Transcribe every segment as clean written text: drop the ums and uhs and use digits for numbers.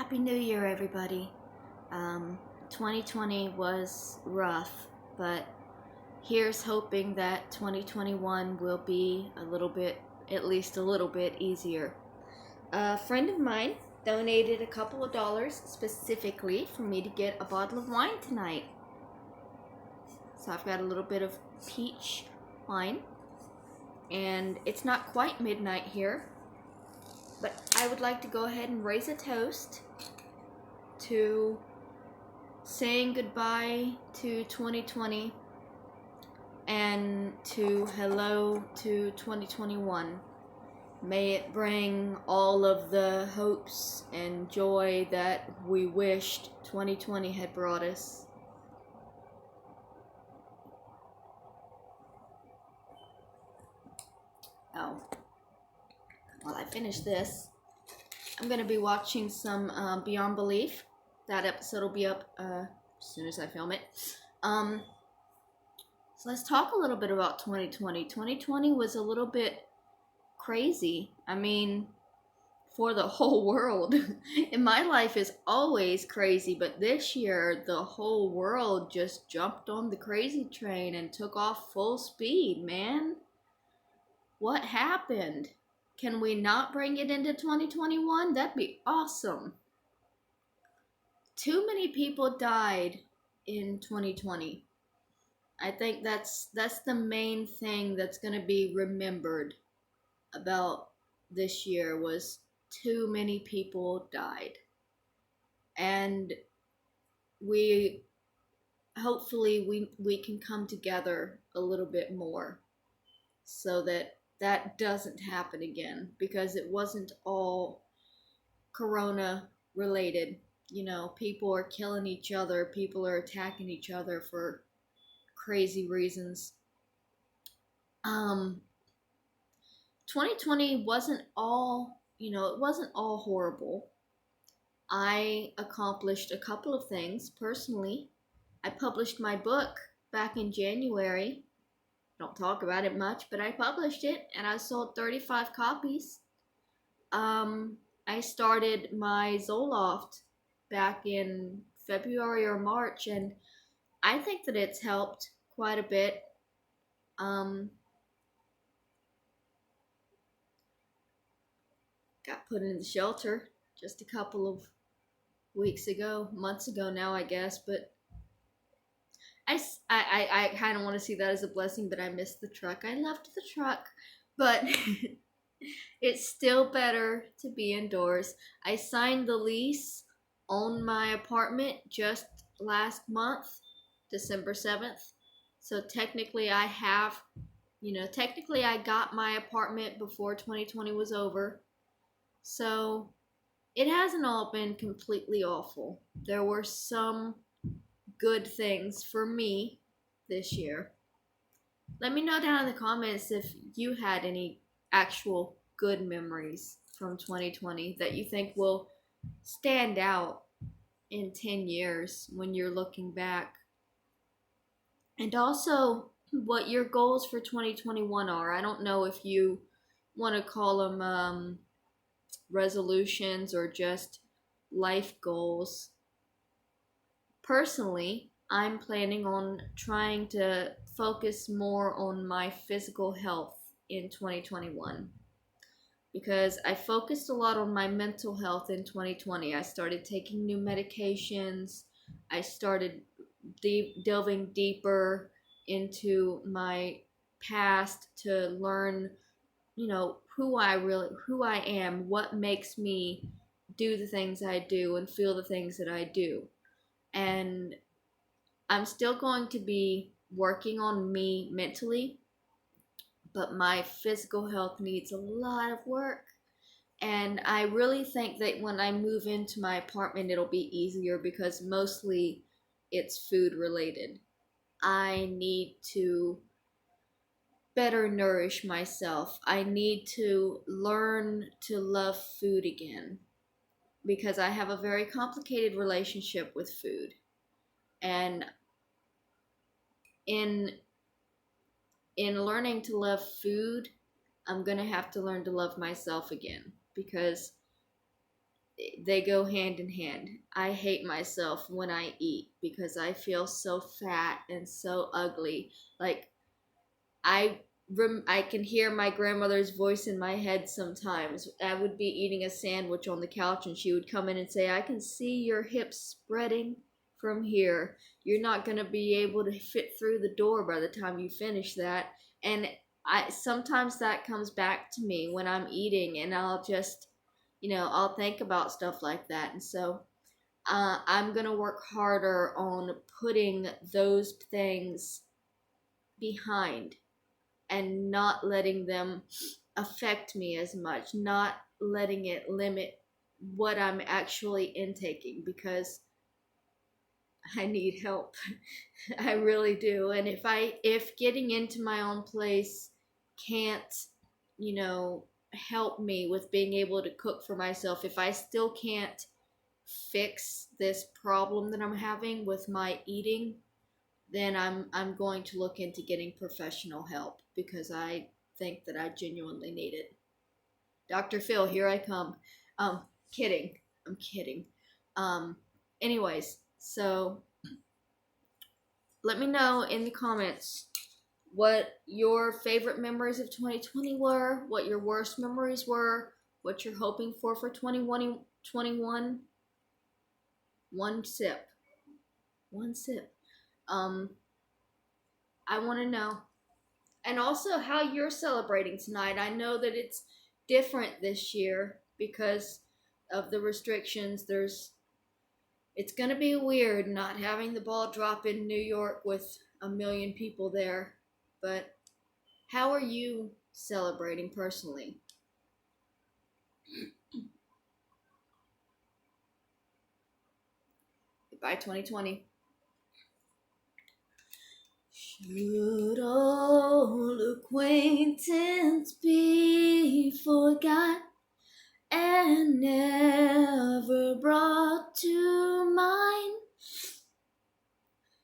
Happy New Year, everybody. 2020 was rough, but here's hoping that 2021 will be at least a little bit easier. A friend of mine donated a couple of dollars specifically for me to get a bottle of wine tonight. So I've got a little bit of peach wine, and it's not quite midnight here, but I would like to go ahead and raise a toast to saying goodbye to 2020 and to hello to 2021. May it bring all of the hopes and joy that we wished 2020 had brought us. Oh, while I finish this, I'm going to be watching some Beyond Belief. That episode will be up as soon as I film it. So let's talk a little bit about 2020. 2020 was a little bit crazy. I mean, for the whole world. And my life is always crazy, but this year the whole world just jumped on the crazy train and took off full speed, man. What happened? Can we not bring it into 2021? That'd be awesome. Too many people died in 2020. I think that's the main thing that's going to be remembered about this year was too many people died. And we hopefully we can come together a little bit more so that that doesn't happen again, because it wasn't all corona related. You know, people are killing each other, people are attacking each other for crazy reasons. um 2020 wasn't all, it wasn't all horrible. I accomplished a couple of things personally. I published my book back in January. Don't talk about it much, but I published it and I sold 35 copies. I started my Zoloft back in February or March, and I think that it's helped quite a bit. Um, got put in the shelter just a couple of weeks ago, months ago now, I guess, but I kind of want to see that as a blessing, but I missed the truck. I loved the truck, but it's still better to be indoors. I signed the lease on my apartment just last month, December 7th. So technically I got my apartment before 2020 was over. So it hasn't all been completely awful. There were some good things for me this year. Let me know down in the comments if you had any actual good memories from 2020 that you think will stand out in 10 years when you're looking back. And also what your goals for 2021 are. I don't know if you want to call them resolutions or just life goals. Personally, I'm planning on trying to focus more on my physical health in 2021, because I focused a lot on my mental health in 2020. I started taking new medications. I started delving deeper into my past to learn, who I am, what makes me do the things I do and feel the things that I do. And I'm still going to be working on me mentally, but my physical health needs a lot of work. And I really think that when I move into my apartment, it'll be easier because mostly it's food related. I need to better nourish myself. I need to learn to love food again because I have a very complicated relationship with food. And in learning to love food, I'm going to have to learn to love myself again, because they go hand in hand. I hate myself when I eat because I feel so fat and so ugly. Like I I can hear my grandmother's voice in my head sometimes. I would be eating a sandwich on the couch and she would come in and say, "I can see your hips spreading from here. You're not going to be able to fit through the door by the time you finish that." And I sometimes that comes back to me when I'm eating and I'll just, I'll think about stuff like that. And so I'm going to work harder on putting those things behind and not letting them affect me as much, not letting it limit what I'm actually intaking because I need help. I really do. And if getting into my own place can't, help me with being able to cook for myself, if I still can't fix this problem that I'm having with my eating, then I'm going to look into getting professional help because I think that I genuinely need it. Dr. Phil, here I come. Um, kidding. I'm kidding. Um, anyways, so let me know in the comments what your favorite memories of 2020 were, what your worst memories were, what you're hoping for 2021. One sip. One sip. Um, I want to know. And also how you're celebrating tonight. I know that it's different this year because of the restrictions. It's going to be weird not having the ball drop in New York with a million people there. But how are you celebrating personally? Goodbye 2020. Should old acquaintance be forgot and never brought to mind?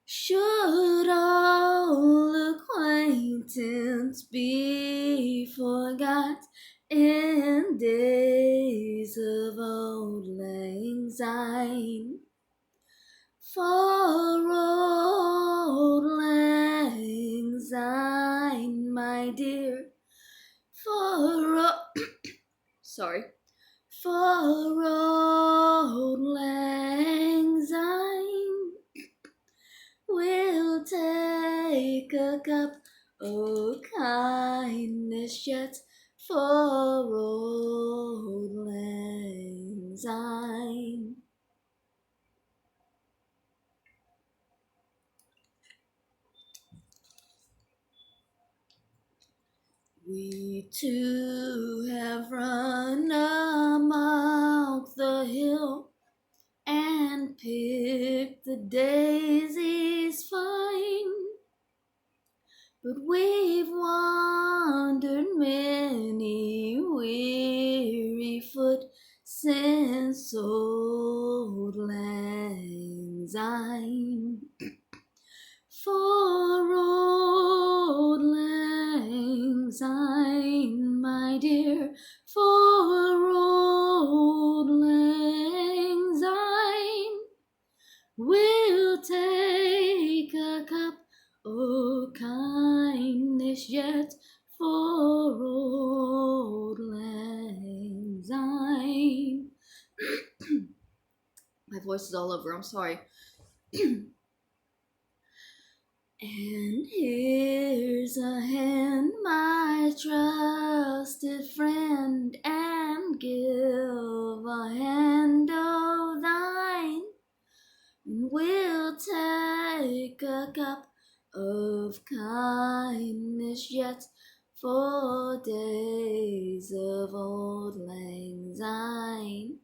Should old acquaintance be forgot in days of old lang syne? For old lang syne, my dear, sorry, for old lang syne, we'll take a cup of kindness yet for old lang syne. We two have run amok the hill and picked the daisies fine, but we've wandered many weary foot since old lang syne. For old lang syne, my dear, for old lang syne, we'll take a cup of kindness yet for old lang syne. My voice is all over, I'm sorry. And here's a hand, my trusted friend, and give a hand of thine, and we'll take a cup of kindness yet for days of old lang syne.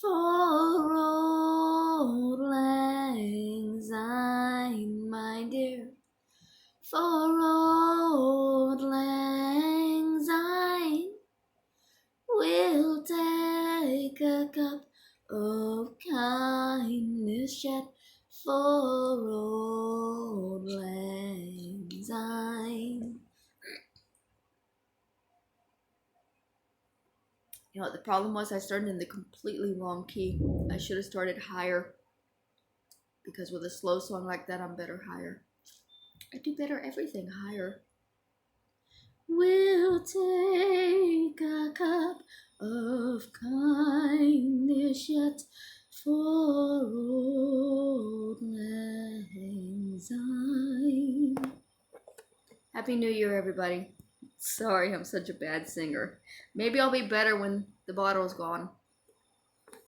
For old lang syne, my dear, for old lang syne, we'll take a cup of kindness yet for old lang syne. You know, the problem was I started in the completely wrong key. I should have started higher, because with a slow song like that, I'm better higher. I do better everything higher. We'll take a cup of kindness yet for old lang syne. Happy New Year, everybody. Sorry, I'm such a bad singer. Maybe I'll be better when the bottle's gone.